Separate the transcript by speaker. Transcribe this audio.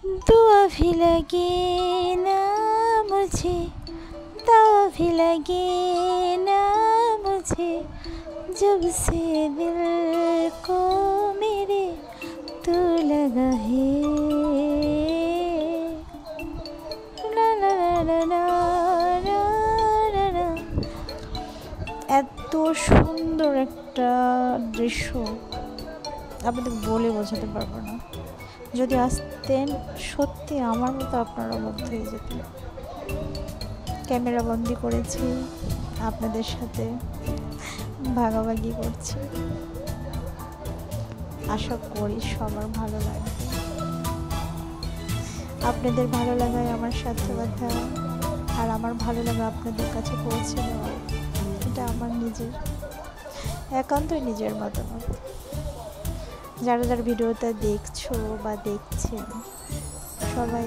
Speaker 1: दुआ भी लगे ना मुझे, दवा भी लगे ना मुझे, जब से दिल को मेरे तू लगा है। ला ला ला ला ला ला ला। এত সুন্দর একটা দৃশ্য আপনাদের বলে বোঝাতে পারবো না। যদি আসতেন সত্যি আমার মতো আপনারা মুগ্ধ হয়ে যেতেন। ক্যামেরা বন্দি করেছি, আপনাদের সাথে ভাগাভাগি করছি। আশা করি সবার ভালো লাগবে। আপনাদের ভালো লাগায় আমার সার্থকতা, আর আমার ভালো লাগা আপনাদের কাছে পৌঁছে দেওয়া, এটা আমার নিজের একান্তই নিজের মতামত। যারা যারা ভিডিওটা দেখছো বা দেখছেন সবাই